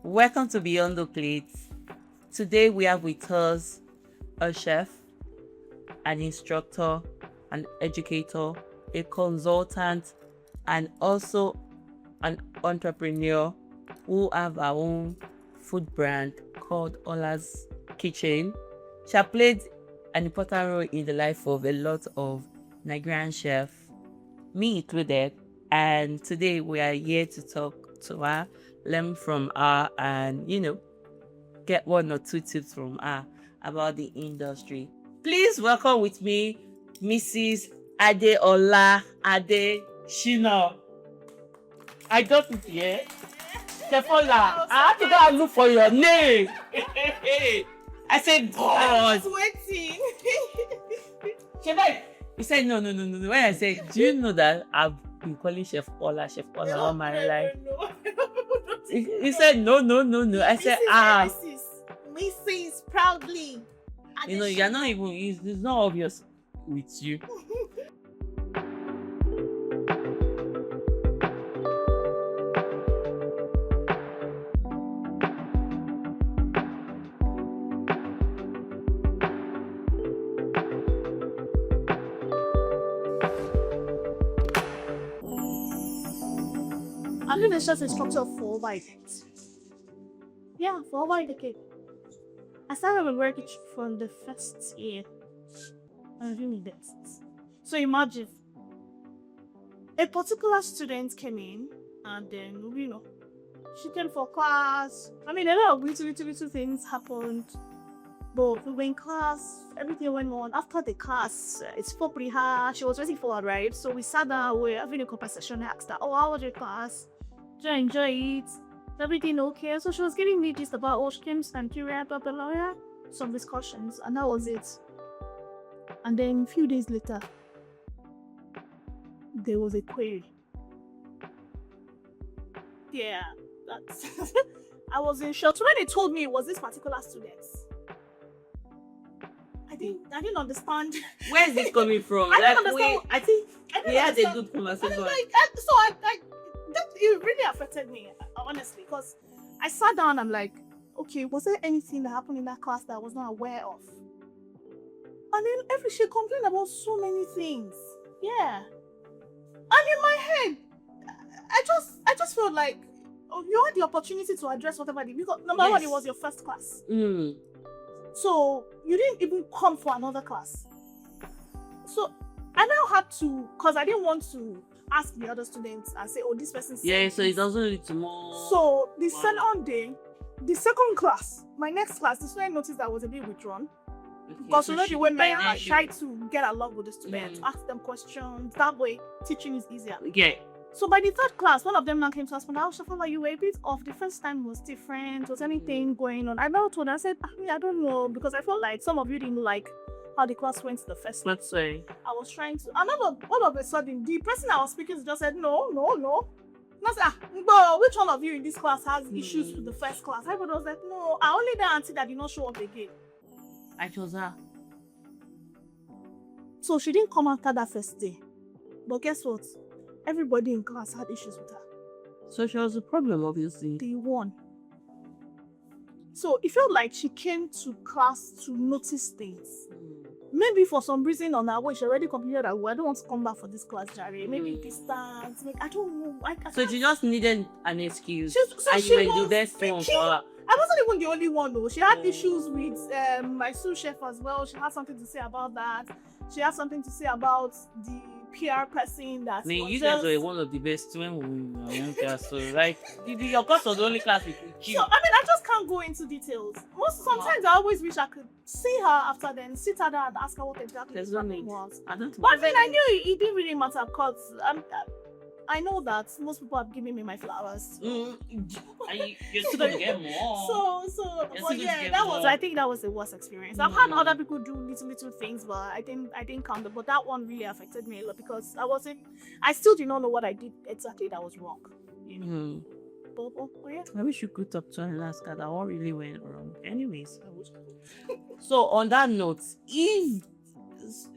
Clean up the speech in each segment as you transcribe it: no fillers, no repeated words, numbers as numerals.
Welcome to Beyond the Plates. Today we have with us a chef, an instructor, an educator, a consultant, and also an entrepreneur who have our own food brand called Hurlar's Kitchen. She has played an important role in the life of a lot of Nigerian chefs, me included. And today we are here to talk to her, learn from her, and get one or two tips from her about the industry. Please welcome with me Mrs. Adeola Adeshina. I got it here. Chef Hurlar, I have to go and look for your name. I said, God. I was waiting. Chef, he said, no. When I said, do you know that I've been calling Chef Hurlar all my life? No. He said, no. I said, Mrs. Proudly. You're not even, it's not obvious with you. I'm an just instructor for over a decade. Yeah, for over a decade. I started working from the first year. I'm doing this. So imagine, a particular student came in and then, she came for class. I mean, a lot of little things happened. But we were in class, everything went on. After the class, it's probably her. She was waiting for her ride. So we sat down, we were having a conversation. I asked her, how was your class? Did you enjoy it? Is everything okay? So she was giving me just about she came to Nigeria, blah, blah, blah, yeah. Some discussions, and that was it. And then a few days later, there was a query. Yeah, that's... I was in shock. So when they told me it was this particular student, I didn't understand. Where is this coming from? I didn't understand. I think we had a good And conversation. it really affected me, honestly, because I sat down and I'm like, okay, was there anything that happened in that class that I was not aware of? And then she complained about so many things. Yeah. And in my head, I just felt like, you had the opportunity to address whatever because number one, it was your first class. So you didn't even come for another class. So I now had to, because I didn't want to ask the other students and say, this person said Yeah, so this. it doesn't lead to more. So the second day, the second class, my next class, the student noticed that I was a bit withdrawn. Because so the way I she- try to get along with the students, ask them questions. That way, teaching is easier. Yeah. So by the third class, one of them now came to us and I felt like you were a bit off. The first time was different. Was anything going on? I now told her, I said, I don't know, because I felt like some of you didn't like how the class went the first time. Let's say. I was trying to, and all of a sudden, the person I was speaking to just said, no. And I said, but which one of you in this class has issues with the first class? Everybody was like, no, I only the auntie that did not show up again. I chose her. So she didn't come after that first day. But guess what? Everybody in class had issues with her. So she was a problem, obviously. They won. So it felt like she came to class to notice things. Maybe for some reason on her way, she already completed her way. I don't want to come back for this class, Jerry. Maybe distance. I don't know. So she just needed an excuse. And you were the best one for her. I wasn't even the only one though. She had issues with my sous chef as well. She had something to say about that. She had something to say about the PR person that. I mean, you guys were one of the best when we were young class. So like, your class was the only class we could keep. So I just can't go into details. Sometimes I always wish I could see her after then, sit her down and ask her what exactly the problem was. I don't know. But then I knew it didn't really matter because I know that most people have given me my flowers. You're still gonna get more. But yeah, I think that was the worst experience. I've had other people do little things, but I didn't count them. But that one really affected me a lot because I still do not know what I did exactly that was wrong. But yeah. I wish you could talk to her and ask her that what really went wrong. Anyways. So on that note, if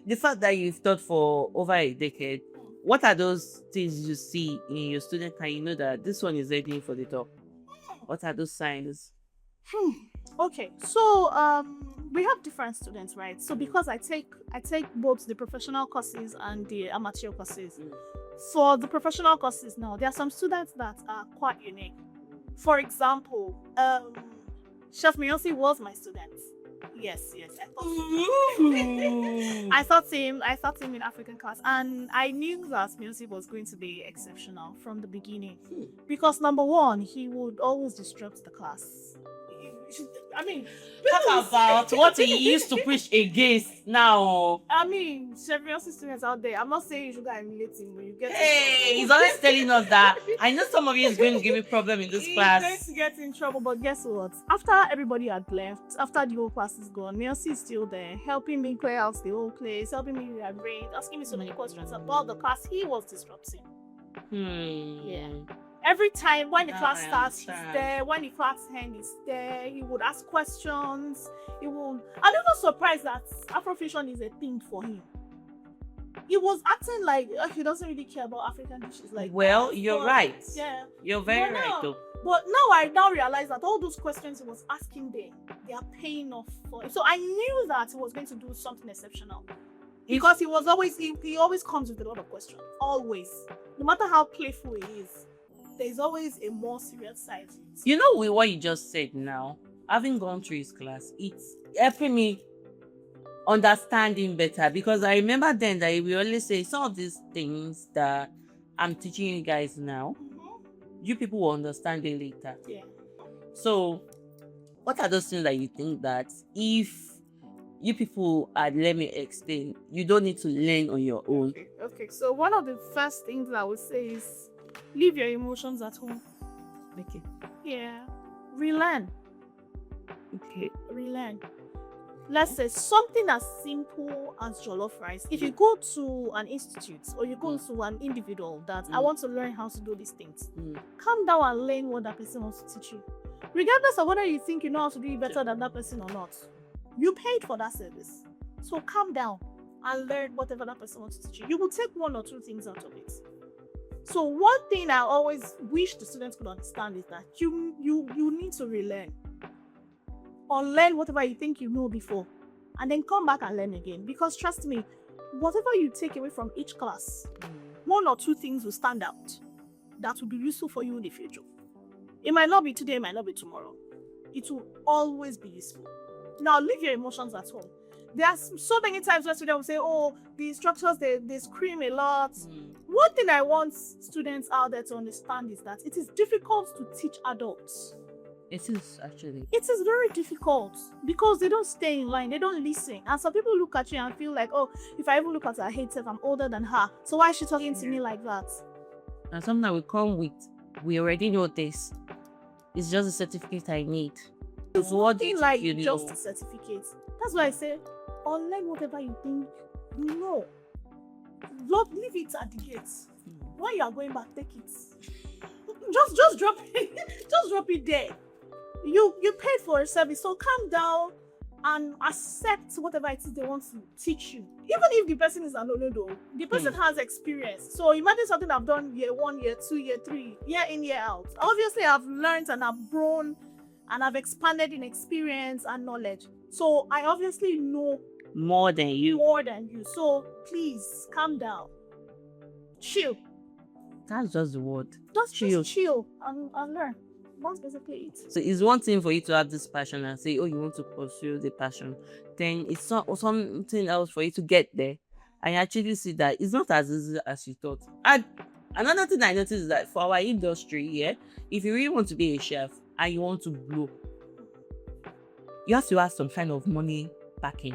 the fact that you've taught for over a decade, what are those things you see in your student and you know that this one is heading for the top? What are those signs? Okay, so we have different students, right? So because I take both the professional courses and the amateur courses. For the professional courses now, there are some students that are quite unique. For example, Chef Miyossi was my student. Yes. I thought him in African class, and I knew that Miyossi was going to be exceptional from the beginning. Because number one, he would always disrupt the class. I mean, Talk about what he used to preach against now. I mean, Chef Miyossi students out there, I'm not saying you should go and emulate him, but you get Hey, he's always telling us that. I know some of you is going to give me problem in this He's class. going to get in trouble, but guess what? After everybody had left, after the whole class is gone, Miyossi is still there, helping me clear out the whole place, helping me rearrange, asking me so many questions about the class he was disrupting. Yeah. Every time when the class starts, he's there. When the class ends, he's there. He would ask questions. I'm even surprised that Afrofusion is a thing for him. He was acting like he doesn't really care about African dishes. Like, well, you're right. Yeah, you're very right though. But now I realize that all those questions he was asking there, they are paying off for it. So I knew that he was going to do something exceptional. Because he always comes with a lot of questions. Always. No matter how playful he is, there's always a more serious side to it. You know, with what you just said now, having gone through his class, it's helping me understand him better, because I remember then that we always say some of these things that I'm teaching you guys now, you people will understand it later. Yeah. So, what are those things that you think that if you people had let me explain, you don't need to learn on your own? Okay. So one of the first things I would say is leave your emotions at home. Okay. Yeah. Relearn. Okay. Relearn. Let's say something as simple as jollof rice. If you go to an institute or you go to an individual that I want to learn how to do these things, calm down and learn what that person wants to teach you. Regardless of whether you think you know how to do it better than that person or not, you paid for that service. So calm down and learn whatever that person wants to teach you. You will take one or two things out of it. So one thing I always wish the students could understand is that you need to relearn. Unlearn whatever you think you know before, and then come back and learn again. Because trust me, whatever you take away from each class, one or two things will stand out that will be useful for you in the future. It might not be today, it might not be tomorrow. It will always be useful. Now, leave your emotions at home. There are so many times where students will say, oh, the instructors, they scream a lot. One thing I want students out there to understand is that it is difficult to teach adults. It is actually. It is very difficult because they don't stay in line, they don't listen. And some people look at you and feel like, oh, if I even look at her, I hate her, I'm older than her. So why is she talking to me like that? And something that will come with, we already know this. It's just a certificate I need. So what do you like think you just know? a certificate. That's why I say, unlearn whatever you think you know. Leave it at the gates. When you are going back, take it. Just drop it. Just drop it there. You paid for a service, so calm down and accept whatever it is they want to teach you. Even if the person is an olodo, the person has experience. So imagine something I've done year 1, year 2, year 3, year in, year out. Obviously, I've learned and I've grown and I've expanded in experience and knowledge. So I obviously know more than you. So please calm down. Chill. That's just the word. Just chill and learn. That's basically it. So it's one thing for you to have this passion and say, oh, you want to pursue the passion. Then it's not something else for you to get there. I actually see that it's not as easy as you thought. And another thing I noticed is that for our industry, if you really want to be a chef and you want to blow, you have to have some kind of money backing.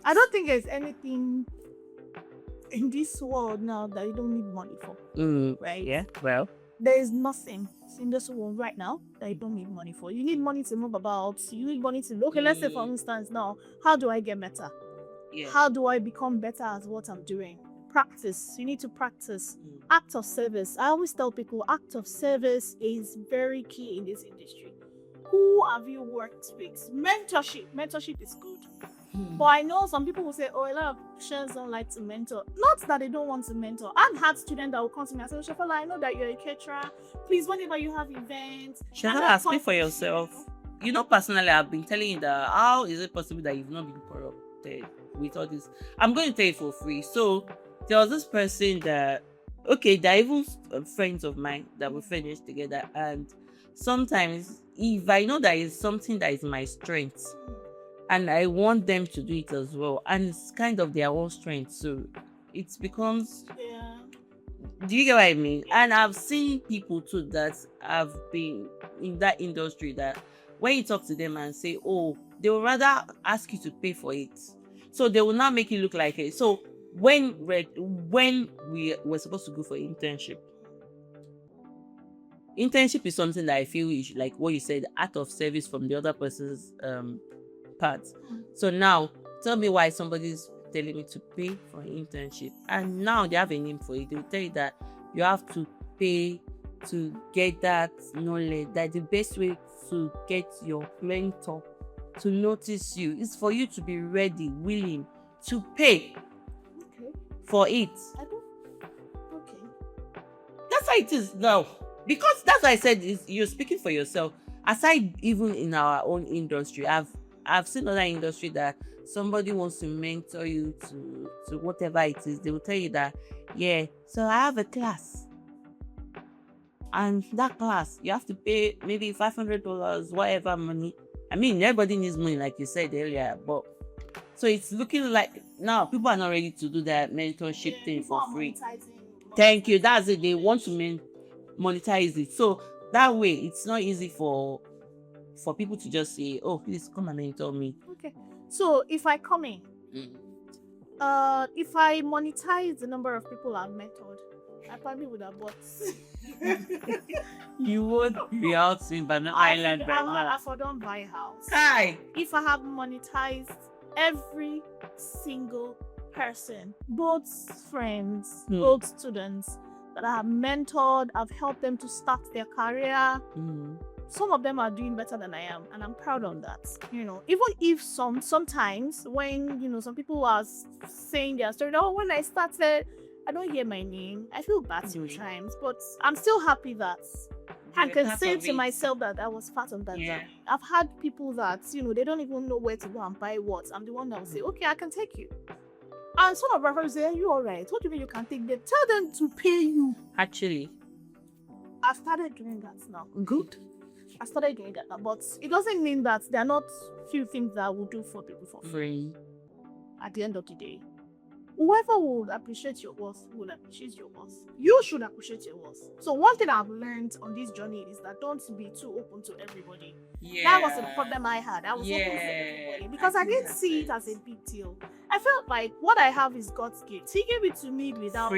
I don't think there's anything in this world now that you don't need money for. Right? Yeah, well. There is nothing in this world right now that you don't need money for. You need money to move about. You need money to... Okay, let's say for instance now, how do I get better? Yeah. How do I become better at what I'm doing? Practice. You need to practice. Act of service. I always tell people act of service is very key in this industry. Who have you worked with? Mentorship. Mentorship is good. But I know some people will say, oh, a lot of chefs don't like to mentor. Not that they don't want to mentor. I've had students that will come to me and say, Chef Hurlar, I know that you're a caterer. Please, whenever you have events. Chef Hurlar, speak for yourself. You know, personally, I've been telling you that how is it possible that you've not been corrupted with all this? I'm going to tell you for free. So there was this person that, okay, they're even friends of mine that we finished together, and sometimes if I know that is something that is my strength and I want them to do it as well, and it's kind of their own strength, so it becomes, do you get what I mean? And I've seen people too that have been in that industry that when you talk to them and say, oh, they will rather ask you to pay for it, so they will not make it look like it. So when we were supposed to go for internship is something that I feel is like what you said, out of service from the other person's part. So now tell me why somebody's telling me to pay for an internship, and now they have a name for it. They will tell you that you have to pay to get that knowledge, that the best way to get your mentor to notice you is for you to be ready, willing to pay for it. Okay. That's how it is now. Because that's why I said you're speaking for yourself. Aside, even in our own industry, I've seen other industry that somebody wants to mentor you to whatever it is. They will tell you that, yeah, so I have a class, and that class you have to pay maybe $500, whatever money. I mean, everybody needs money, like you said earlier, but so it's looking like now people are not ready to do that mentorship thing for free. Thank you. That's it. They want to monetize it. So that way, it's not easy for people to just say, "Oh, please come and mentor me." Okay. So if I come in, if I monetize the number of people I've mentored, I probably would have bought. You would be out in Banana Island right now. I don't buy a house. Hi. If I have monetized every single person, both friends, both students that I have mentored, I've helped them to start their career. Some of them are doing better than I am, and I'm proud of that. You know, even if sometimes when some people are saying their story, oh, when I started, I don't hear my name. I feel bad sometimes, but I'm still happy that I can say to myself that I was part of that. Yeah. I've had people that they don't even know where to go and buy what. I'm the one that will say, okay, I can take you. And some of my friends say, are you all right? What do you mean you can take them? Tell them to pay you. Actually, I've started doing that now. Good. I started doing that now, but it doesn't mean that there are not few things that I will do for people for free. At the end of the day, whoever would appreciate your worth will appreciate your worth. You should appreciate your worth. So one thing I've learned on this journey is that don't be too open to everybody. Yeah. That was the problem I had. I was open to everybody because I didn't see it as a big deal. I felt like what I have is God's gift. He gave it to me without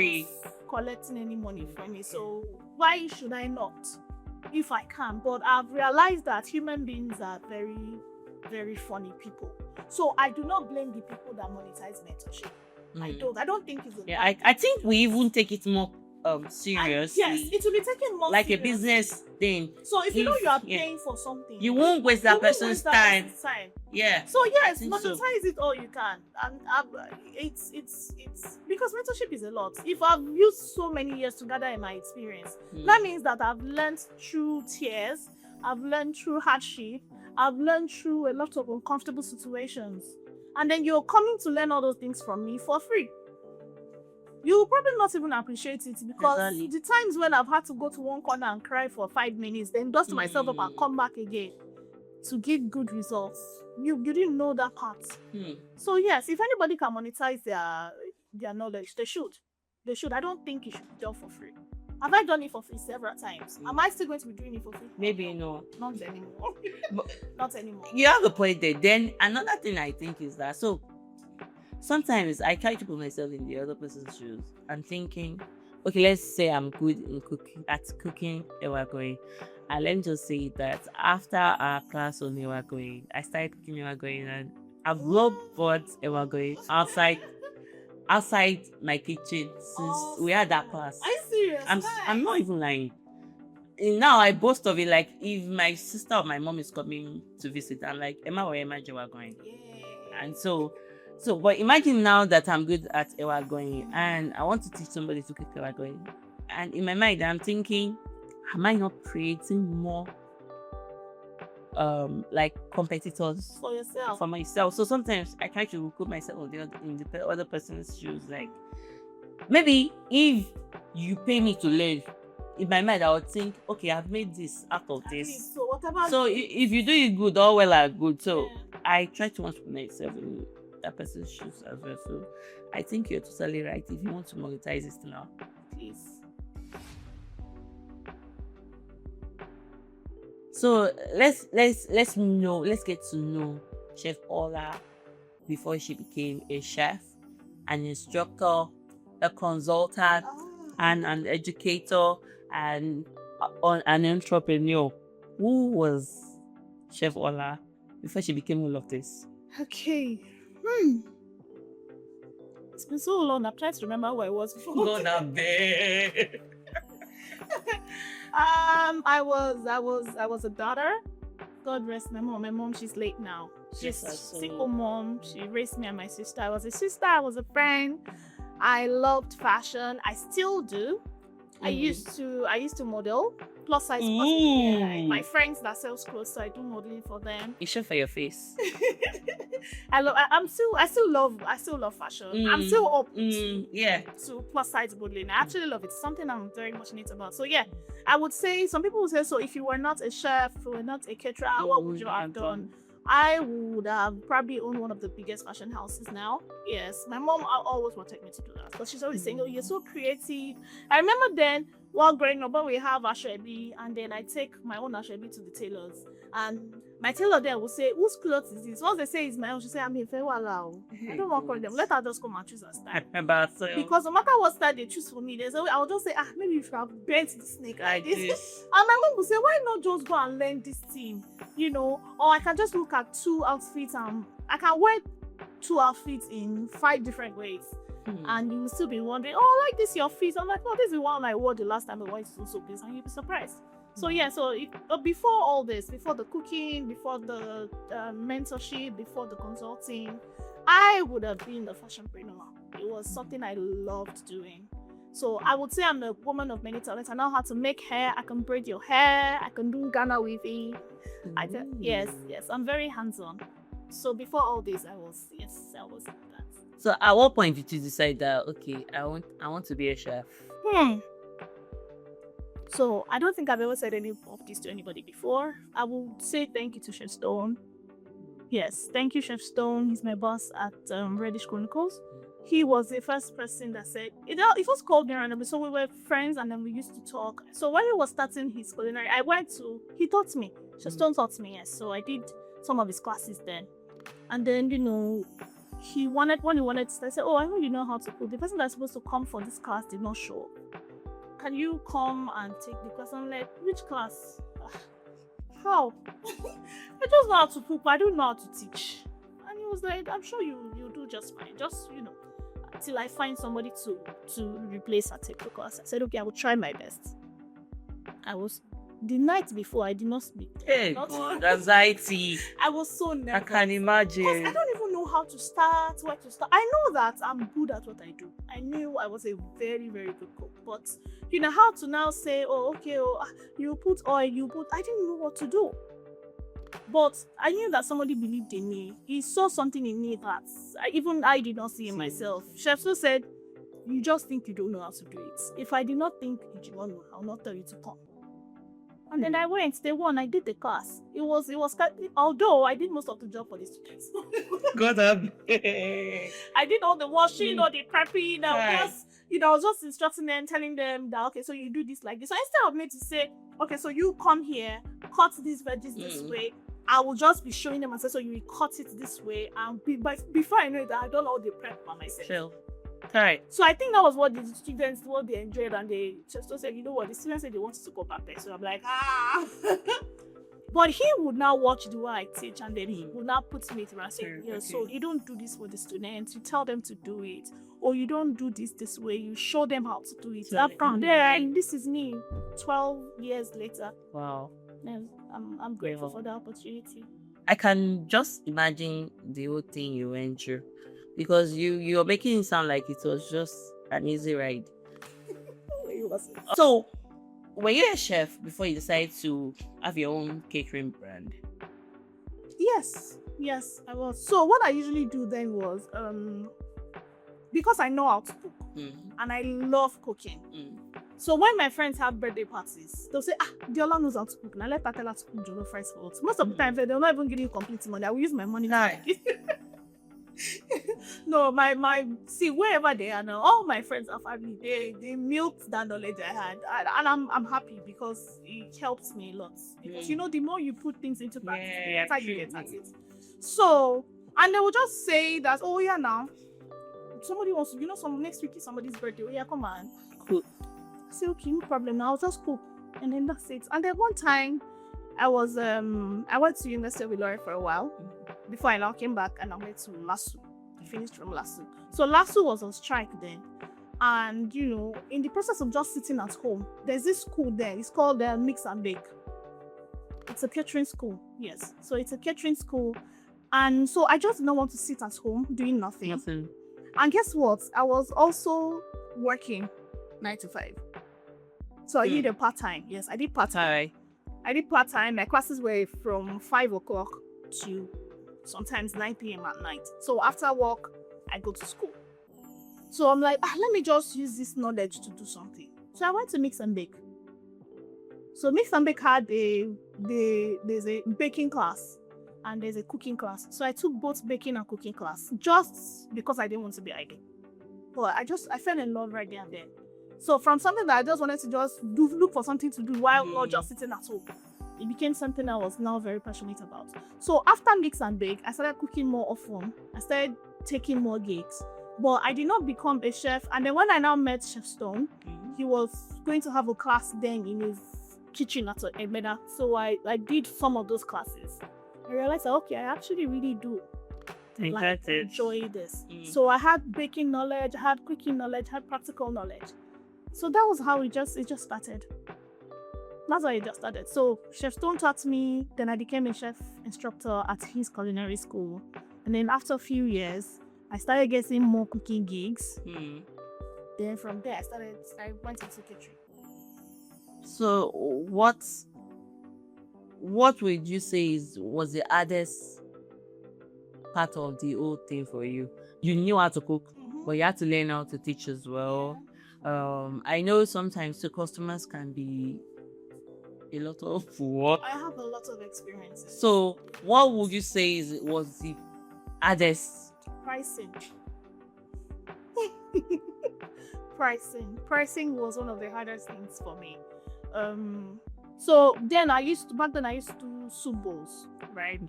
collecting any money from me. So why should I not? If I can. But I've realized that human beings are very, very funny people. So I do not blame the people that monetize mentorship. I don't think it's I think we even take it more serious. Yes, it will be taken more like serious. A business thing. So if you know you are paying for something, you won't waste that person's time. Yeah. So yes, monetize it all you can, and it's because mentorship is a lot. If I've used so many years to gather in my experience, that means that I've learned through tears, I've learned through hardship, I've learned through a lot of uncomfortable situations. And then you're coming to learn all those things from me for free. You'll probably not even appreciate it because the times when I've had to go to one corner and cry for 5 minutes, then dust myself up and come back again to give good results. You didn't know that part. So yes, if anybody can monetize their knowledge, they should. They should. I don't think it should be done for free. Have I done it for free several times? Am I still going to be doing it for free? Maybe no. Not anymore. Not anymore. You have a point there. Then another thing I think is that sometimes I try to put myself in the other person's shoes and thinking, okay, let's say I'm good in cooking ewagoyin. And let me just say that after our class on ewagoyin, I started cooking ewagoyin, and I've loved ewagoyin outside my kitchen since we had that class. Are you serious? I'm not even lying. And now I boast of it. Like if my sister or my mom is coming to visit, I'm like, Emma or Emma Jowa going. And but imagine now that I'm good at ewa going and I want to teach somebody to cook ewa going. And in my mind, I'm thinking, am I not creating more like competitors For yourself. myself? So sometimes I try to put myself in the other person's shoes. Like maybe if you pay me to learn, in my mind I would think, okay, I've made this out of this. So whatever. So if you do it good, all well and good. So Yeah. I try to want to put myself in that person's shoes as well. So I think you're totally right. If you want to monetize this now, Please. so let's get to know Chef Hurlar before she became a chef, an instructor, a consultant, and an educator, and an entrepreneur. Who was Chef Hurlar before she became all of this? Okay. It's been so long. I'm trying to remember who I was before. God, I'm there. I was a daughter. God rest my mom. My mom, she's late now. She's a single mom. She raised me and my sister. I was a sister. I was a friend. I loved fashion. I still do. I used to model plus size. Yeah, my friends that sells clothes, so I do modeling for them. You show for your face. I still love fashion. I'm still up to plus size modeling. I actually love it. It's something I'm very much neat about. So yeah, I would say some people would say, so if you were not a chef, if you were not a caterer, what would you have done? I would have probably owned one of the biggest fashion houses now. Yes, my mom always wanted me to do that because she's always saying, "Oh, you're so creative." I remember then, while growing up, when we have ashwebi, and then I take my own ashwebi to the tailors, and my tailor there will say, "Whose clothes is this?" Once they say it's my own, she say, "I'm in Fewala. I don't want to call them. Let her just come and choose her style." Because no matter what style they choose for me, there's always, I'll just say, maybe you should have bent the snake like this. And my mom will say, "Why not just go and learn this thing? Or I can just look at 2 outfits and I can wear 2 outfits in 5 different ways." And you will still be wondering, "Oh, I like this your fit." I'm like, "No, this is the one I wore the last time I went to so place," and you'll be surprised. So yeah, before all this, before the cooking, before the mentorship, before the consulting, I would have been a fashionpreneur. It was something I loved doing. So I would say I'm a woman of many talents. I know how to make hair. I can braid your hair. I can do Ghana weaving. Yes, I'm very hands-on. So before all this, I was that. So at what point did you decide that, okay, I want to be a chef? So I don't think I've ever said any of this to anybody before. I will say thank you to Chef Stone. Yes, thank you, Chef Stone. He's my boss at Reddish Chronicles. He was the first person that said it was called me randomly. So we were friends and then we used to talk. So when he was starting his culinary, he taught me. Chef Stone taught me, yes. So I did some of his classes then. And then, when he wanted to start, I said, "Oh, I know you know how to cook. The person that's supposed to come for this class did not show up. Can you come and take the class?" I'm like, "Which class? How?" "I just know how to cook, but I don't know how to teach." And he was like, "I'm sure you do just fine. Just, until I find somebody to replace her, take the class." I said, "Okay, I will try my best." The night before, I did not sleep. Hey, God, anxiety. I was so nervous. I can imagine. Because I don't even know how to start, where to start. I know that I'm good at what I do. I knew I was a very, very good cook. But, how to now say, "Oh, okay, you put oil, I didn't know what to do. But I knew that somebody believed in me. He saw something in me that even I did not see in myself. Chef So said, "You just think you don't know how to do it. If I did not think you do not know, I'll not tell you to come." And then I went. Day 1, I did the class. It was although I did most of the job for the students. God, I did all the washing, all the prepping. I was just instructing them, telling them that, okay, so you do this like this. So instead of me to say, "Okay, so you come here, cut these veggies this way," I will just be showing them and say, "So you cut it this way." And before I know it, I've done all the prep by myself. Chill. Right. So I think that was what the students, what they enjoyed, and they just said, "You know what?" The students said they wanted to go back there. So I'm like, But he would now watch the way I teach, and then he would now put me through and say, "So you don't do this for the students. You tell them to do it, or you don't do this way. You show them how to do it." And this is me, 12 years later. Wow. And I'm grateful for the opportunity. I can just imagine the whole thing you went through, because you're making it sound like it was just an easy ride. It wasn't. So, were you a chef before you decided to have your own catering brand? Yes, I was. So what I usually do then was because I know how to cook and I love cooking. So when my friends have birthday parties, they'll say, Diola knows how to cook. Now let her tell her to cook jollof rice for us. Most of the time, they'll not even give you complete money. I will use my money to cook it. No, see, wherever they are now, all my friends and family, they milked that knowledge I had. And I'm happy because it helps me a lot. Because the more you put things into practice, the better you get at it. So, and they will just say that, oh yeah, now somebody wants to, next week is somebody's birthday. Oh yeah, come on. Cool. I say, okay, no problem. Now I'll just cook. And then that's it. And then one time I went to University of Ilorin for a while before I now came back and I went to LASU. I finished from LASU. So LASU was on strike then. And, in the process of just sitting at home, there's this school there. It's called Mix and Bake. It's a catering school. Yes. So it's a catering school. And so I just didn't want to sit at home doing nothing. And guess what? I was also working 9 to 5. So I did a part-time. Yes, I did part-time. I did part-time. My classes were from 5 o'clock to sometimes 9 p.m. at night. So after work, I go to school. So I'm like, let me just use this knowledge to do something. So I went to Mix and Bake. So Mix and Bake had there's a baking class and there's a cooking class. So I took both baking and cooking class just because I didn't want to be idle. But I fell in love right there and then. So from something that I just wanted to just look for something to do while not just sitting at home, it became something I was now very passionate about. So after Mix and Bake, I started cooking more often. I started taking more gigs. But I did not become a chef. And then when I now met Chef Stone, he was going to have a class then in his kitchen at Emeda. So I did some of those classes. I realized that, okay, I actually really do enjoy this. So I had baking knowledge, I had cooking knowledge, I had practical knowledge. So that was how it just started. That's how it just started. So Chef Stone taught me, then I became a chef instructor at his culinary school. And then after a few years, I started getting more cooking gigs. Then from there, I went into catering. So what would you say was the hardest part of the whole thing for you? You knew how to cook, but you had to learn how to teach as well. I know sometimes the customers can be a lot of work. I have a lot of experiences. So what would you say was the hardest? Pricing. Pricing was one of the hardest things for me. So then back then I used to do soup bowls, right?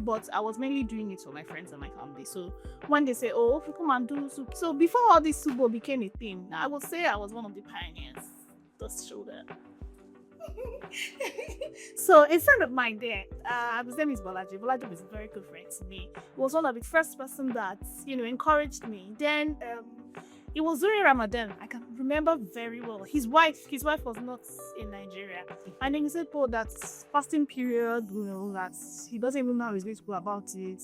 But I was mainly doing it for my friends and my family. So when they say, oh, come and do soup. So before all this soup bowl became a thing, I would say I was one of the pioneers. Just show that. So a friend of mine there, his name is Bolaji. Bolaji was a very good friend to me. He was one of the first person that, encouraged me. Then it was during Ramadan. I can remember very well. His wife was not in Nigeria. And then he said, oh, that's fasting period, that he doesn't even know how he's going to go about it.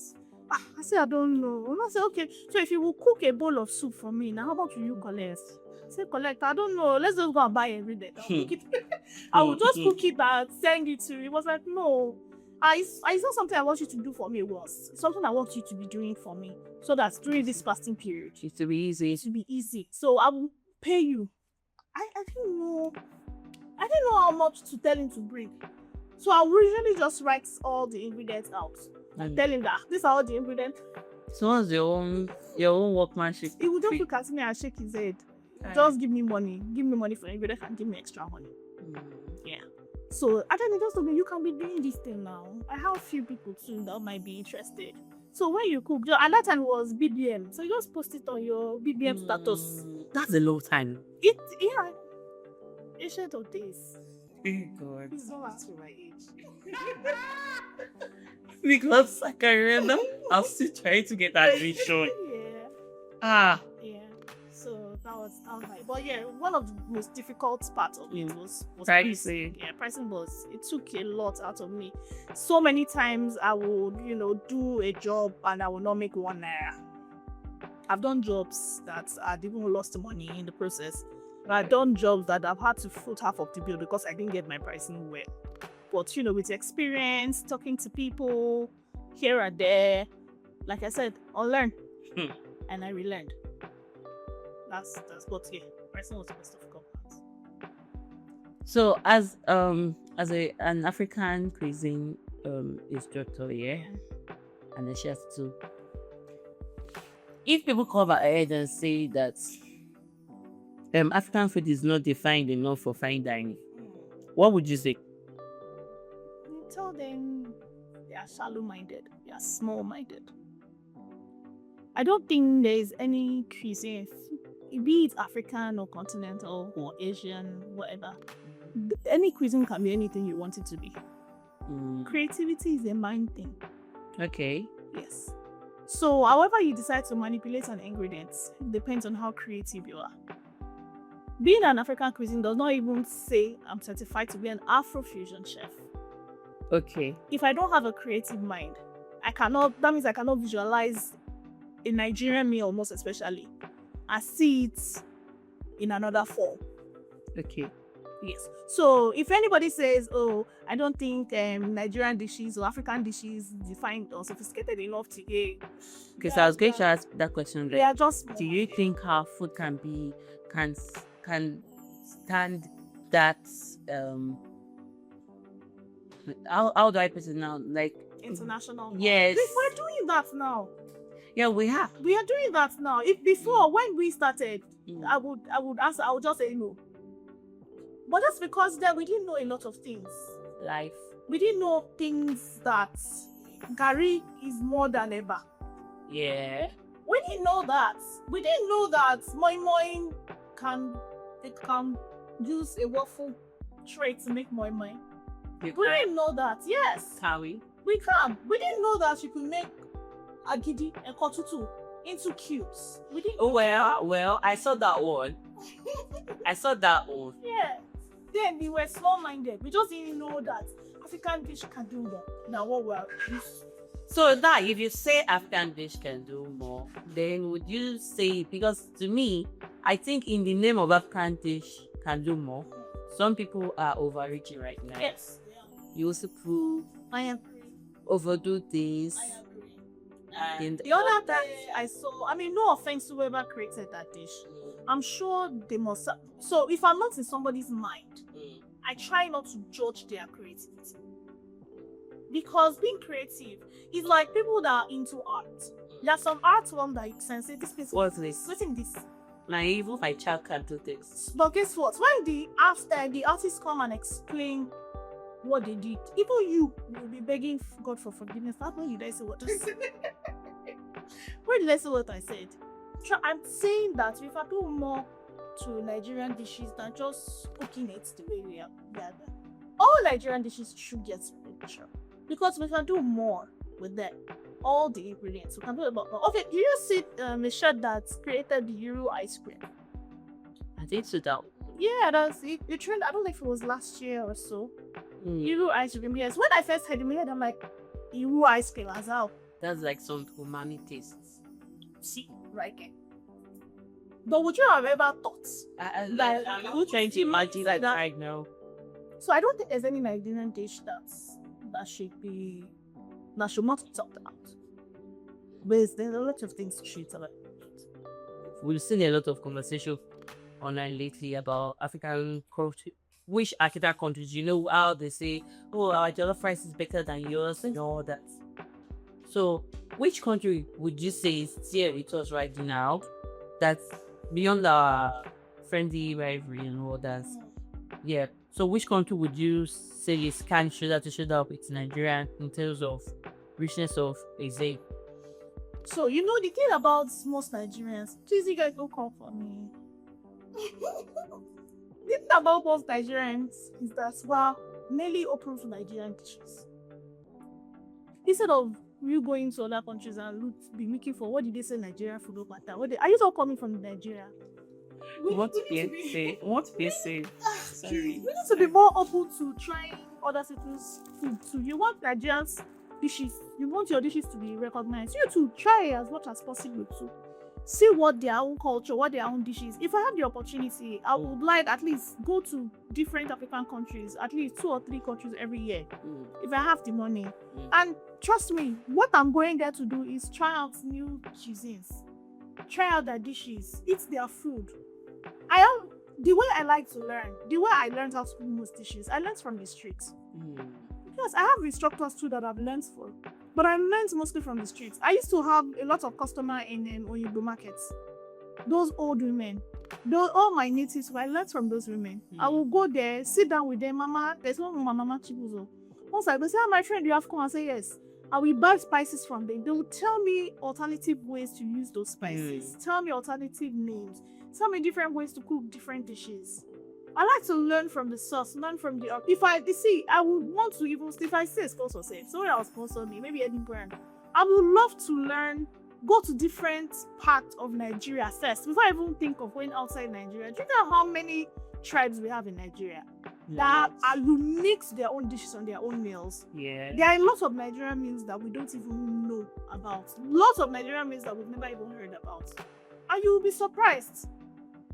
I said, I don't know. And I said, okay, so if you will cook a bowl of soup for me, now how much will you collect? I said, collect, I don't know. Let's just go and buy every day. I will just cook it and send it to you. He was like, no. It's not something I want you to do for me once. It's something I want you to be doing for me. So that during this fasting period, It to be easy. it will be easy. So I will pay you. I didn't know how much to tell him to bring. So I will usually just write all the ingredients out and tell him that these are all the ingredients. So what's your own workmanship? He would just look at me and shake his head. Just give me money. Give me money for ingredients and give me extra money. Yeah. So I then he just told me, you can be doing this thing now. I have a few people too that might be interested. So when you cook, at that time it was BBM. So you just post it on your BBM status. That's a low time. Ancient of days. God. Please don't ask for my age. Because I can remember I'm still trying to get admission. Yeah. Ah. Yeah. So that I was like, but yeah, one of the most difficult parts of it was Pricing. Yeah, pricing it took a lot out of me. So many times I would, do a job and I will not make 1 naira. I've done jobs that I'd even lost money in the process. I've done jobs that I've had to foot half of the bill because I didn't get my pricing well. But with experience, talking to people here and there, like I said, I'll learn. And I relearned. That's but yeah, pricing was the most difficult part. So as an African cuisine instructor, yeah, and a chef too. If people come ahead and say that African food is not defined enough for fine dining, what would you say? You tell them they are shallow-minded, they are small-minded. I don't think there is any cuisine, be it African or continental or Asian, whatever. Any cuisine can be anything you want it to be. Creativity is a mind thing. Okay. Yes. So, however you decide to manipulate an ingredient depends on how creative you are. Being an African cuisine does not even say I'm certified to be an Afrofusion chef. Okay. If I don't have a creative mind, that means I cannot visualize a Nigerian meal, most especially, and see it in another form. Okay. Yes. So if anybody says, "Oh, I don't think Nigerian dishes or African dishes defined or sophisticated enough to eat," okay, so I was going to ask that question. They are just. Do you think our food can stand that? How do I put it now? Like International. Yes. We're doing that now. Yeah, we have. We are doing that now. If before when we started, I would answer. I would just say no. But that's because then we didn't know a lot of things. Life. We didn't know things that Gary is more than ever. Yeah. We didn't know that. We didn't know that moi moi can use a waffle tray to make moi moi. We didn't know that. Yes. Can we? We can. We didn't know that you could make agidi and kotutu into cubes. We didn't. Oh well, I saw that one. Yeah. Then we were small-minded. We just didn't know that African dish can do more than what we're used to. So that if you say African dish can do more, then would you say, because to me, I think in the name of African dish can do more, some people are overreaching right now. Yes. You also prove I agree. overdo this. I agree. And The other day I saw, no offense to whoever created that dish. I'm sure they must. So if I'm not in somebody's mind, I try not to judge their creativity. Because being creative is like people that are into art. There's some art one that you can say this person. What's this? What's in this? Now even my child can do this. But guess what? When the artists come and explain what they did, even you will be begging God for forgiveness. That's when you did say what I said. Where did I say what I said? I'm saying that if I do more to Nigerian dishes than just cooking it the way we are done, all Nigerian dishes should get richer because we can do more with them. All the ingredients we can do about more. Okay, do you see the chef that created the Euro ice cream? I think so. That. Yeah, that's it. The trend. I don't know if it was last year or so. Euro ice cream. Yes. When I first heard it, I'm like, Euro ice cream as well. That's like some umami tastes. See, right there. But would you have ever thought? I'm trying to imagine that right now. So I don't think there's any Nigerian dish that should not be talked about. But there's a lot of things to shoot about. We've seen a lot of conversation online lately about African culture. Which African countries, how they say, oh, our jollof rice is better than yours and all that. So, which country would you say is still with us right now that's beyond our friendly rivalry and all that? Yeah. So, which country would you say is kind shoulder to shoulder with Nigeria in terms of richness of Aze? So, the thing about most Nigerians, please, you guys don't come for me. The thing about most Nigerians is that mainly open for Nigerian dishes. Instead of you going to other countries and be looking for what did they say Nigerian food matter? Are you all coming from Nigeria? We want to need be safe. We want to be safe. Sorry. We need to be more open to trying other people's food too. You want Nigerians dishes. You want your dishes to be recognized. You to try as much as possible to see what their own culture, what their own dishes. If I have the opportunity, I would like at least go to different African countries, at least 2 or 3 countries every year, if I have the money. And trust me, what I'm going there to do is try out new cuisines, try out their dishes, eat their food. The way I like to learn, the way I learned how to do most dishes, I learned from the streets. Because I have instructors too that I've learned from. But I learned mostly from the streets. I used to have a lot of customers in Oyibo markets. Those old women. All my natives, I learned from those women. I will go there, sit down with them. Mama, there's one my mama Chibuzo. Once I go say, my friend, you have come? I say, yes. I will buy spices from them. They will tell me alternative ways to use those spices. Tell me alternative names. Tell me different ways to cook different dishes. I like to learn from the source, learn from the. I would want to even if I say sponsor say someone else sponsor me, maybe Edinburgh. I would love to learn, go to different parts of Nigeria first before I even think of going outside Nigeria. Do you know how many tribes we have in Nigeria that are unique to their own dishes and their own meals? Yeah. There are lots of Nigerian meals that we don't even know about. Lots of Nigerian meals that we've never even heard about. And you will be surprised.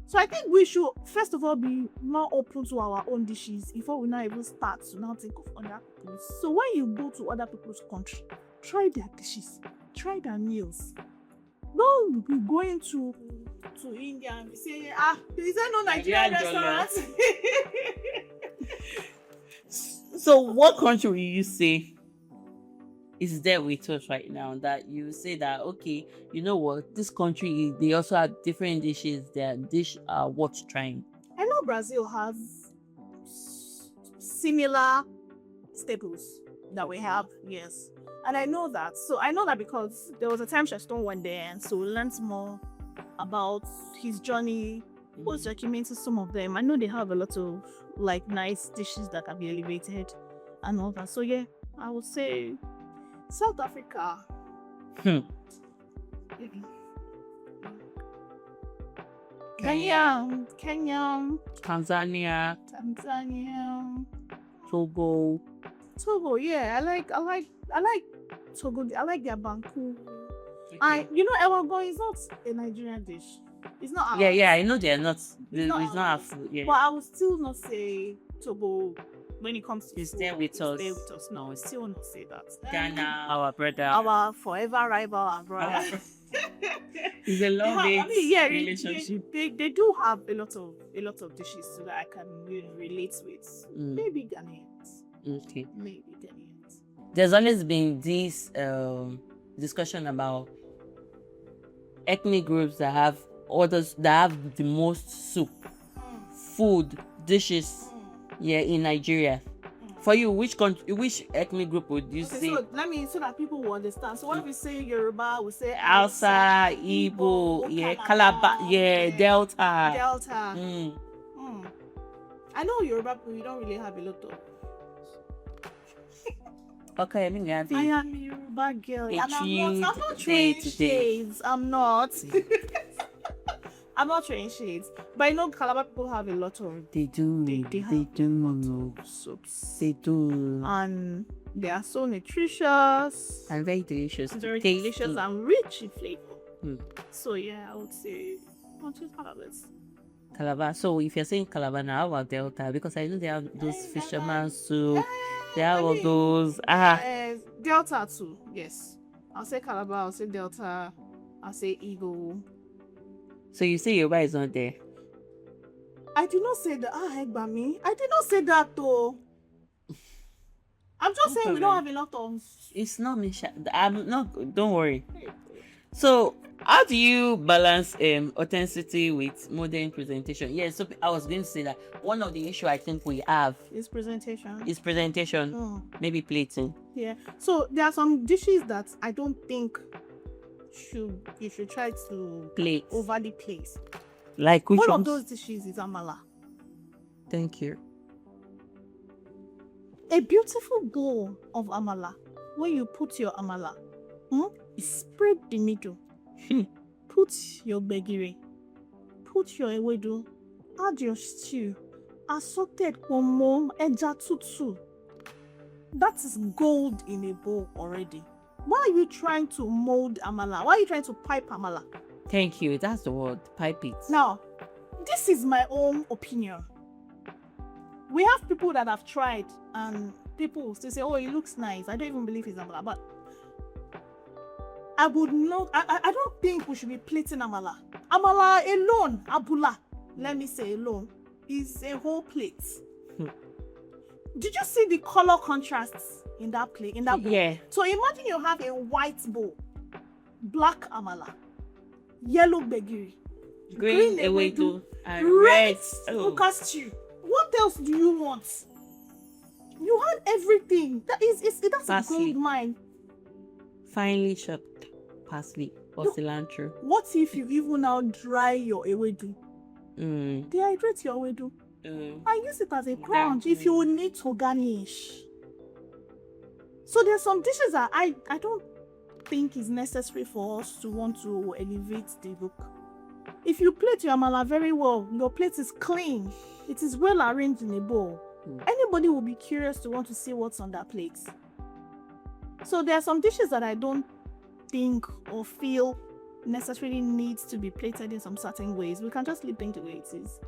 So I think we should, first of all, be more open to our own dishes before we now even start to now think of other people's. So when you go to other people's country, try their dishes, try their meals. Don't be going to India and be saying, is there no Nigerian restaurant? So what country will you say is there with us right now that you say that, okay, you know what, this country, they also have different dishes, their dish are worth trying? I know Brazil has similar staples that we have, yes. And I know that. So I know that because there was a time Chef Stone went there, and so we learned more about his journey. He was documenting some of them. I know they have a lot of like nice dishes that can be elevated and all that. So yeah, I would say South Africa. Kenya, Tanzania, Togo, yeah, I like Togo. I like their banku. Okay. Ewago is not a Nigerian dish. It's not ours. Yeah, I know they're not. It's not our food. Yeah. But I would still not say Togo when it comes to it's there with us. There with us. No, I still will not say that. Ghana, our brother, our forever rival and brother. It's a love-hate relationship. They do have a lot of dishes so that I can relate with. Maybe Ghanaians. Okay. Maybe Ghanaians. There's always been this discussion about ethnic groups that have the most soup, food, dishes, in Nigeria. For you, which ethnic group would you say? So that people will understand. So when we say Yoruba, we say Hausa, Igbo, Calabar, Delta. I know Yoruba, but we don't really have a lot of. Okay, I mean, I am a Yoruba girl. I'm not throwing shades. I'm not. I'm not throwing shades. But I know Calabar people have a lot of. They do. They have a lot of soups. They do. And they are so nutritious. And very delicious. Very delicious and rich in flavor. So yeah, I would say I'll choose Calabar. So if you're saying Calabar now, how about Delta? Because I know they have those fisherman soup. They have all those. Delta too, yes. I'll say Calabar, I'll say Delta, I'll say Igbo. So you say Yoruba is not there? I did not say that. Egbami. I did not say that though. I'm just saying we don't have a lot of. It's not me. I'm not. Don't worry. So how do you balance authenticity with modern presentation? Yes, so I was going to say that one of the issue I think we have is presentation. Maybe plating. Yeah. So there are some dishes that I don't think you should try to overly place. Like which one ones? Of those dishes is amala. Thank you. A beautiful bowl of amala. When you put your amala, spread the middle. Put your begiri. put your ewedu, add your stew, assorted pomo, ẹja tútù. That is gold in a bowl already. Why are you trying to mold amala? Why are you trying to pipe amala? Thank you. That's the word. Pipe it. Now, this is my own opinion. We have people that have tried, and people will still say, oh, it looks nice. I don't even believe it's amala. But I would not, I don't think we should be plating amala. Amala alone, abula, let me say alone, is a whole plate. Did you see the color contrasts in that plate, in that bowl? Yeah. So imagine you have a white bowl, black amala, yellow begiri, Green ewedu and red red. okra stew. What else do you want? You had everything. That's a Parsley. gold mine. Finely chopped parsley or cilantro. What if you even now dry your ewedu? Dehydrate your ewedu and use it as a crunch if you need to garnish. So there's some dishes that I don't think is necessary for us to want to elevate the look. If you plate your amala very well, your plate is clean, it is well arranged in a bowl, anybody will be curious to want to see what's on that plate. So there are some dishes that I don't think or feel necessarily needs to be plated in some certain ways. We can just leave things the way it is.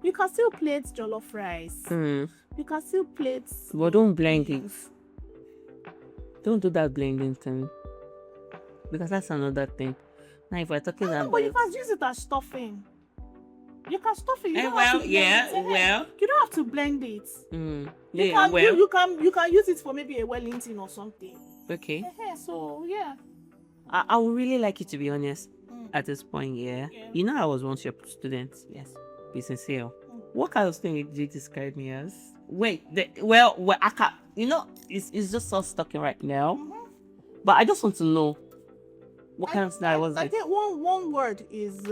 You can still plate jollof rice. You can still plate. But don't blend it. Don't do that blending thing. Because that's another thing. Now, if we're talking about. But you can use it as stuffing. You can stuff it. You don't have well, to yeah, blend it. well. You don't have to blend it. Yeah, well. You can use it for maybe a Wellington or something. Okay. So yeah. I would really like you to be honest at this point, yeah. You know, I was once your student. Yes. Be sincere. What kind of thing did you describe me as? Wait, well, I can't. You know, it's just so stuck in right now. But I just want to know what kind of style was I it? think one word is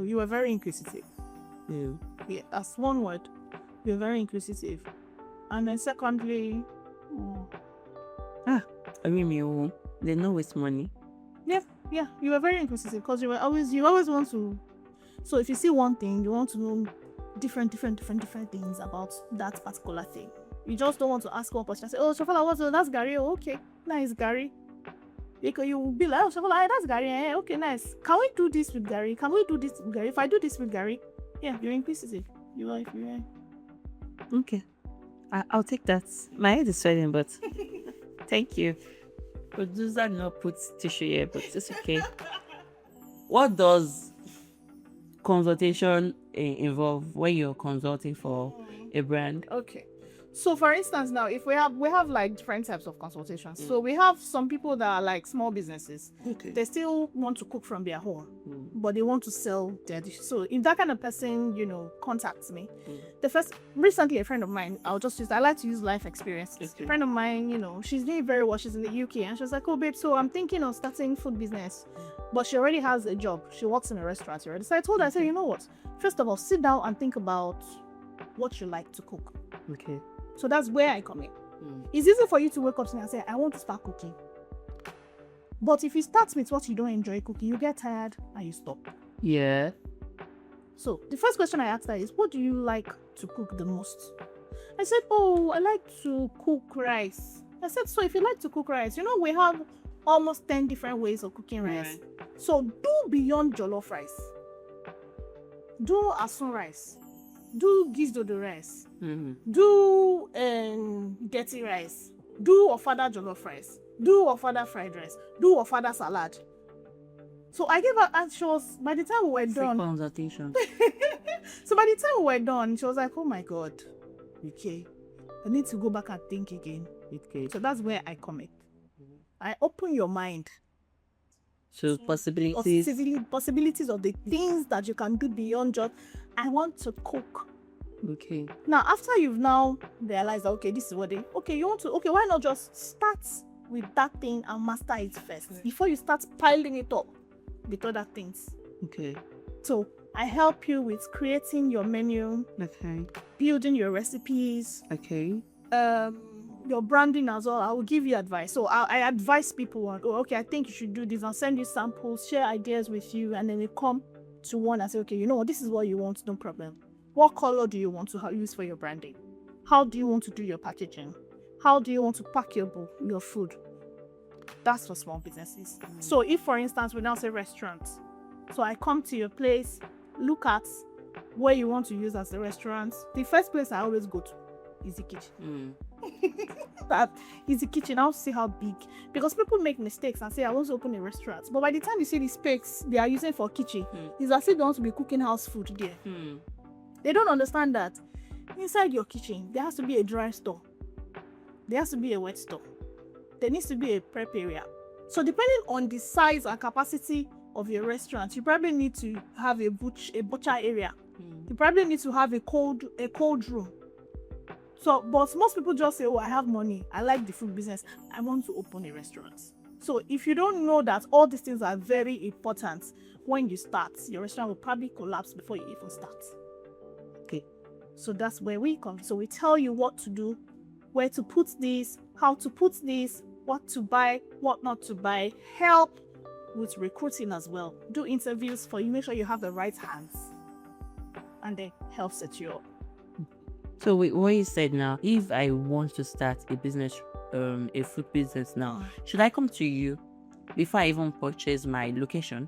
you were very inquisitive. Yeah, that's one word. You're very inquisitive. And then secondly, I mean, they know it's money. Yeah, you were very inquisitive because you always want to. So if you see one thing, you want to know different things about that particular thing. You just don't want to ask one person. Say, oh, Chef Hurlar, that's Gary. Oh, okay, nice, Gary. You will be like, oh, Chef Hurlar, that's Gary. Okay, nice. Can we do this with Gary? Can we do this with Gary? If I do this with Gary, yeah, you're inquisitive. You are. Okay, I'll take that. My head is sweating, but thank you. Producer did not put tissue here, but it's okay. What does consultation involve when you're consulting for a brand? Okay. So for instance, now if we have like different types of consultations. So we have some people that are like small businesses. Okay. They still want to cook from their home, but they want to sell their dishes. So if that kind of person, contacts me, recently a friend of mine, I like to use life experience. Okay. A friend of mine, she's doing very well. She's in the UK, and she was like, "Oh, babe, so I'm thinking of starting food business." But she already has a job. She works in a restaurant already. So I told her, I said, you know what? First of all, sit down and think about what you like to cook. Okay. So that's where I come in. It's easy for you to wake up today and say, I want to start cooking. But if you start with what you don't enjoy cooking, you get tired and you stop. Yeah. So the first question I asked her is, what do you like to cook the most? I said, oh, I like to cook rice. I said, so if you like to cook rice, we have almost 10 different ways of cooking rice. Right. So do beyond jollof rice. Do asun rice. Do gizdodo rice. Do getty rice. Do ofada jollof rice. Do ofada fried rice. Do ofada salad. So I gave her, and she was, by the time we were done. Consultation. So by the time we were done, she was like, oh my God, okay, I need to go back and think again. Okay. So that's where I come in. I open your mind. So possibilities of the things that you can do beyond just, I want to cook. Okay. Now, after you've now realized that, okay, this is what you want to, why not just start with that thing and master it first before you start piling it up with other things. Okay. So I help you with creating your menu. Okay. Building your recipes. Okay. Your branding as well. I will give you advice. So I advise people on, I think you should do this. I'll send you samples, share ideas with you, and then we come to one and say, okay, you know what, this is what you want, no problem. What color do you want to use for your branding? How do you want to do your packaging? How do you want to pack your food? That's for small businesses. So if, for instance, we now say restaurants, so I come to your place, look at where you want to use as a restaurant. The first place I always go to is the kitchen. That is the kitchen. I'll see how big, because people make mistakes and say, I want to open a restaurant, but by the time you see the specs they are using for kitchen, it's as if they want to be cooking house food there. They don't understand that inside your kitchen there has to be a dry store, there has to be a wet store, there needs to be a prep area. So depending on the size and capacity of your restaurant, you probably need to have a butcher area. You probably need to have a cold room. So, but most people just say, oh, I have money, I like the food business, I want to open a restaurant. So if you don't know that all these things are very important when you start, your restaurant will probably collapse before you even start. Okay. So that's where we come. So we tell you what to do, where to put this, how to put this, what to buy, what not to buy, help with recruiting as well, do interviews for you, make sure you have the right hands, and then help set you up. So with what you said now, if I want to start a business, a food business now, should I come to you before I even purchase my location?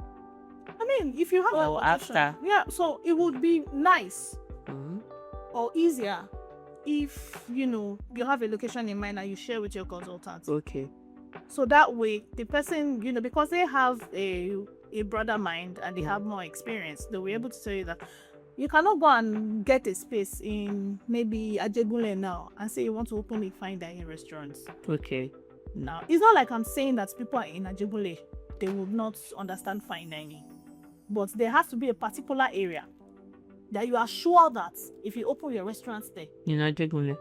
I mean, if you have a location, after? Yeah, so it would be nice or easier if, you have a location in mind and you share with your consultant. Okay. So that way, the person, because they have a broader mind and they have more experience, they'll be able to tell you that you cannot go and get a space in maybe Ajegunle now and say you want to open a fine dining restaurant. Okay. Now, it's not like I'm saying that people are in Ajegunle, they will not understand fine dining. But there has to be a particular area that you are sure that if you open your restaurant there, You know, Ajegunle.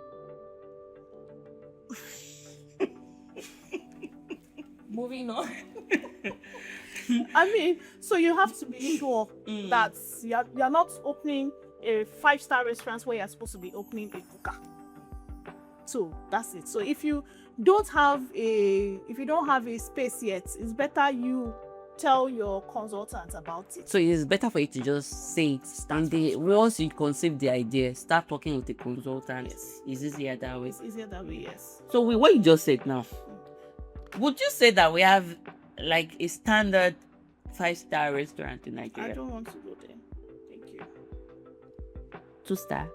Moving on. I mean, so you have to be sure that you're not opening a 5-star restaurant where you're supposed to be opening a cooker. So that's it. So if you don't have a space yet, it's better you tell your consultant about it. So it's better for you to just say it. And once you conceive the idea, start talking with the consultant. Yes. It's easier that way. It's easier that way, yes. So with what you just said now, would you say that we have like a standard 5-star restaurant in Nigeria? I don't want to go there. Thank you. 2-star?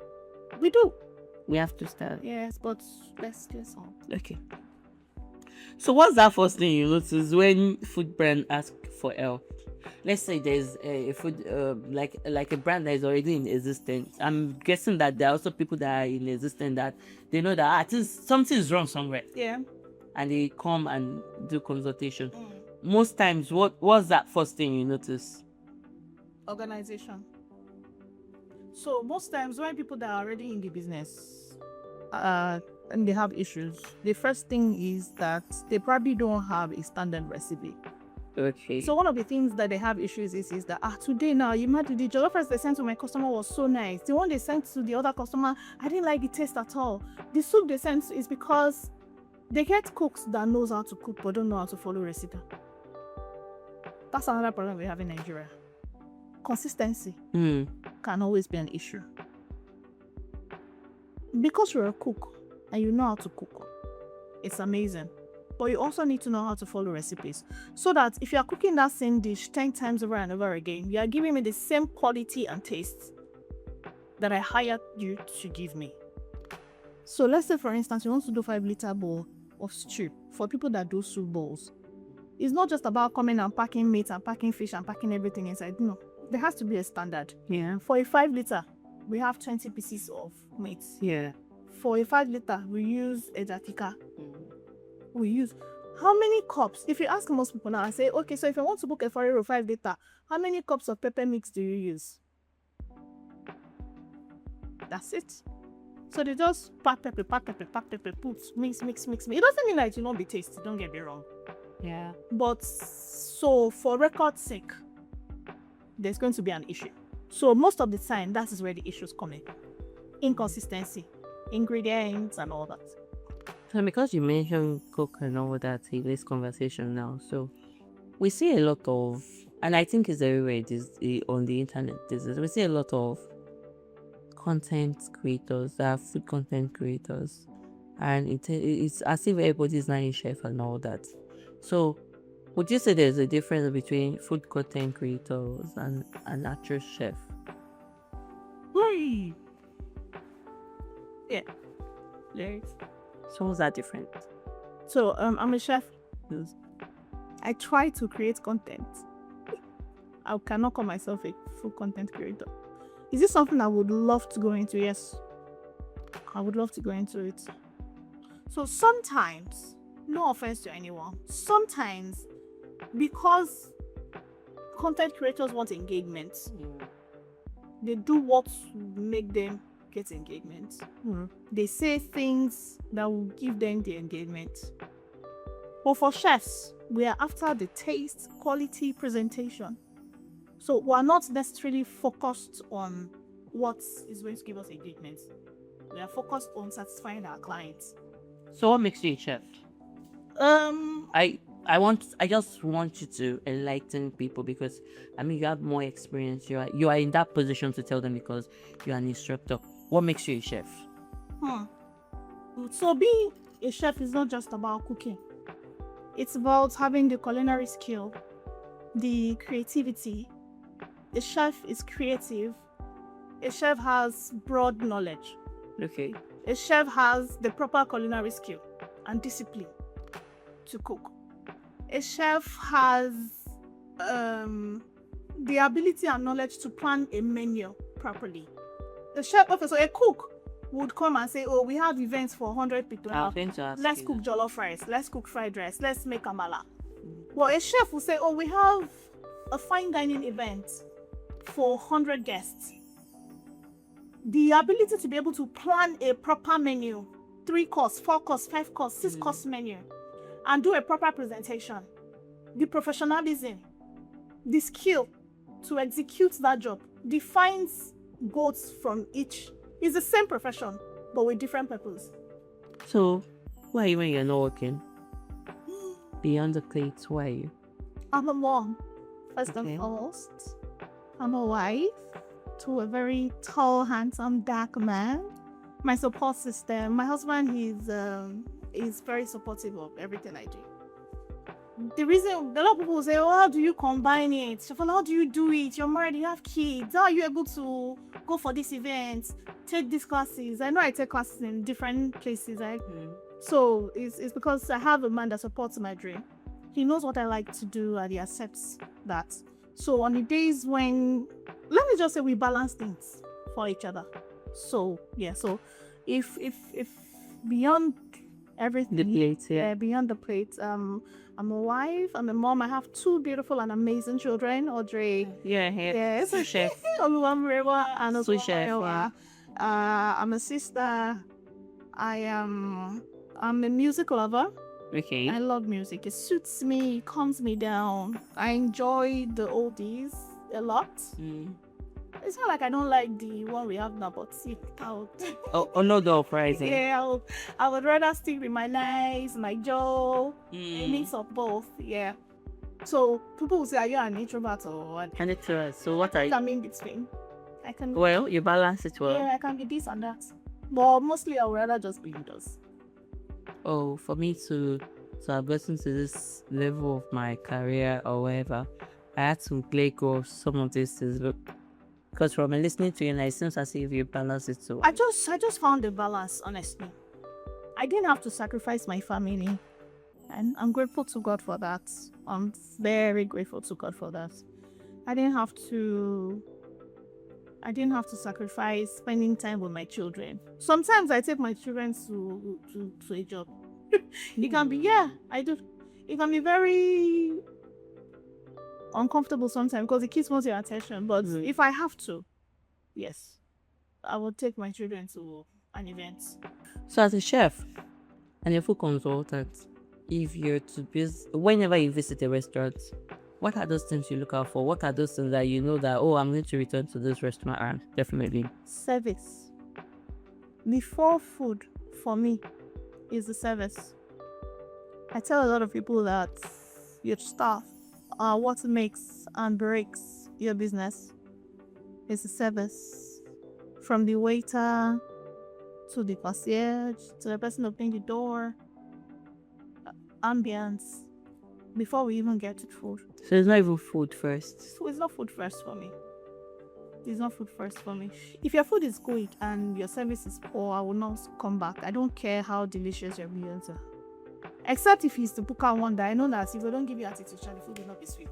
We do. We have 2-star. Yes, but let's get on. Okay. So what's that first thing you notice when food brand ask for help? Let's say there's a food like a brand that is already in existence. I'm guessing that there are also people that are in existence that they know that something is wrong somewhere. Yeah. And they come and do consultation. Most times, what's that first thing you notice? Organization. So most times when people that are already in the business and they have issues, the first thing is that they probably don't have a standard recipe. Okay. So one of the things that they have issues is that today now, you might the jollof rice they sent to my customer was so nice. The one they sent to the other customer, I didn't like the taste at all. The soup they sent is because they get cooks that knows how to cook but don't know how to follow recipe. That's another problem we have in Nigeria. Consistency can always be an issue. Because you're a cook and you know how to cook, it's amazing. But you also need to know how to follow recipes. So that if you are cooking that same dish 10 times over and over again, you are giving me the same quality and taste that I hired you to give me. So let's say, for instance, you want to do 5-liter bowl of stew for people that do soup bowls. It's not just about coming and packing meat and packing fish and packing everything inside. No, there has to be a standard. Yeah. For a 5-liter, we have 20 pieces of meat. Yeah. For a 5-liter, we use a jatika. We use how many cups? If you ask most people now and say, okay, so if I want to book a 5-liter, how many cups of pepper mix do you use? That's it. So they just pack pepper, put, mix. It doesn't mean that it will not be tasty, don't get me wrong. Yeah. But so for record's sake, there's going to be an issue. So most of the time, that is where the issues come in. Inconsistency, ingredients and all that. So because you mentioned cook and all that in this conversation now, so we see a lot of And I think it's everywhere. On the internet. We see a lot of content creators that are food content creators, and it's as if everybody's not a chef and all that. So, would you say there's a difference between food content creators and an actual chef? Hmm. Yeah. There is. So, what's that different? So I'm a chef. Yes. I try to create content. I cannot call myself a full content creator. Is this something I would love to go into? Yes. I would love to go into it. So sometimes, no offense to anyone, sometimes because content creators want engagement, they do what will make them get engagement. They say things that will give them the engagement. But for chefs, we are after the taste, quality, presentation. So we're not necessarily focused on what is going to give us engagement. We are focused on satisfying our clients. So, what makes you a chef? I just want you to enlighten people, because I mean you have more experience. You are in that position to tell them because you are an instructor. What makes you a chef? So being a chef is not just about cooking. It's about having the culinary skill, the creativity. A chef is creative. A chef has broad knowledge. Okay. A chef has the proper culinary skill and discipline to cook. A chef has the ability and knowledge to plan a menu properly. A cook would come and say, "Oh, we have events for 100 people now. Let's cook jollof rice. Let's cook fried rice. Let's make amala." Well, a chef will say, "Oh, we have a fine dining event for 100 guests." The ability to be able to plan a proper menu, 3-course, 4-course, 5-course, 6-course menu, and do a proper presentation, the professionalism, the skill to execute that job defines goals from each. It's the same profession, but with different purpose. So, why are you when you're not working? Beyond the plates, why are you? I'm a mom, first and foremost. I'm a wife to a very tall, handsome, dark man. My support system. My husband is very supportive of everything I do. The reason a lot of people say, "Oh, how do you combine it? Chef Hurlar, how do you do it? You're married, you have kids. How are you able to go for this event, take these classes?" I know I take classes in different places. So it's because I have a man that supports my dream. He knows what I like to do and he accepts that. So on the days when, let me just say, we balance things for each other. So yeah, so if beyond everything, The plates, beyond the plate, I'm a wife, I'm a mom, I have 2 beautiful and amazing children, Audrey. Yes. Sous chef. I'm and Sous chef. Yeah. I'm a sister. I'm a music lover. Okay. I love music. It suits me, it calms me down. I enjoy the oldies a lot. It's not like I don't like the one we have now, but see, No, the uprising. Yeah, I would rather stick with my Nice, my Joe, a mix of both. Yeah. So people will say, "Are you an introvert or what?" An introvert. So what are you? I'm in between. I can. Well, you balance it well. Yeah, I can be this and that, but mostly I would rather just be indoors. Oh, for me to have gotten to this level of my career or whatever, I had to let go of some of these things. Because from listening to you, it seems as if you balance it so. I just found the balance, honestly. I didn't have to sacrifice my family, and I'm grateful to God for that. I'm very grateful to God for that. I didn't have to sacrifice spending time with my children. Sometimes I take my children to a job. It can be, I do. It can be very uncomfortable sometimes because the kids want your attention. But if I have to, yes, I will take my children to an event. So as a chef and a food consultant, if you're whenever you visit a restaurant, what are those things you look out for? What are those things that you know that, oh, I'm going to return to this restaurant and definitely? Service. Before food, for me, is the service. I tell a lot of people that your staff what makes and breaks your business is the service. From the waiter to the concierge to the person opening the door, ambience, before we even get to food. So it's not even food first. So it's not food first for me. It's not food first for me. If your food is good and your service is poor, I will not come back. I don't care how delicious your meals are. Except if it's the Puka one that I know that if they don't give you attitude, the food will not be sweet.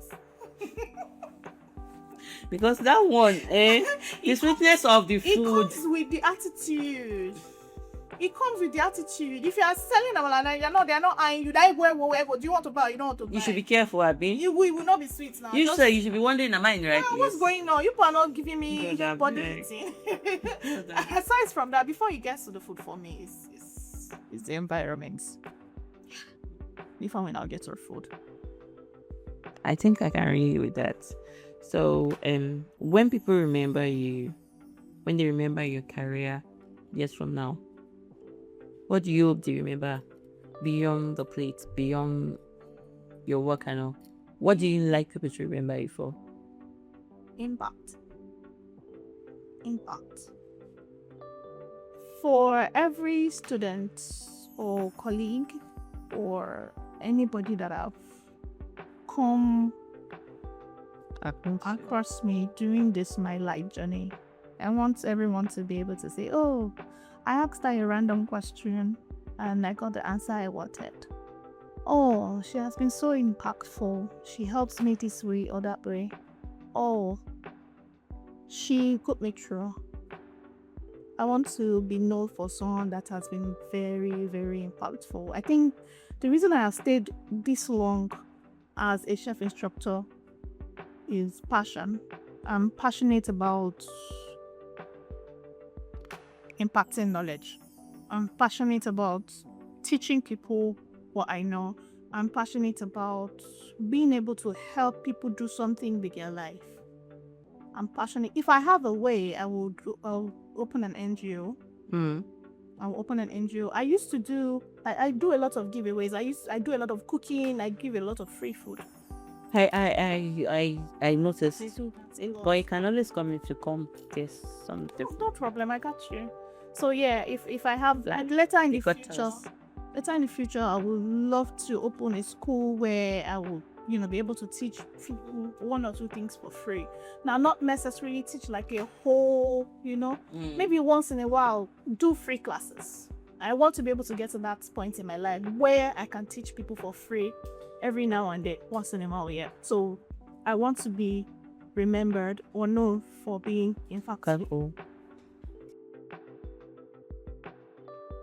Because that one, the sweetness of the It food. comes with the attitude. It comes with the attitude. If you are selling amala and they're not eyeing you, that where do you want to buy? You don't want to buy. You should be careful, Abi. You will not be sweet now. You say you should be wondering, am I in the right place? What's going on? You people are not giving me God, body beg. eating. Aside from that, before you get to the food for me, is the environment. Before we now get to our food. I think I can relate with that. So, when people remember you, when they remember your career years from now, what do you hope they remember beyond the plate, beyond your work and all? What do you like people to remember you for? Impact. For every student or colleague or anybody that have come across me during this my life journey, I want everyone to be able to say, oh, I asked her a random question and I got the answer I wanted. Oh, she has been so impactful. She helps me this way or that way. Oh, she could make sure. I want to be known for someone that has been very, very impactful. I think the reason I have stayed this long as a chef instructor is passion. I'm passionate about impacting knowledge. I'm passionate about teaching people what I know. I'm passionate about being able to help people do something with their life. I'm passionate. If I have a way, I'll open an NGO. I'll open an NGO. I used to do. I do a lot of giveaways. I do a lot of cooking. I give a lot of free food. I noticed. But you can always come in to come test something. No problem. I got you. So yeah, if I have later in the future, I would love to open a school where I will, be able to teach people one or two things for free. Now, not necessarily teach like a whole, maybe once in a while, do free classes. I want to be able to get to that point in my life where I can teach people for free every now and then, once in a while, yeah. So I want to be remembered or known for being impactful.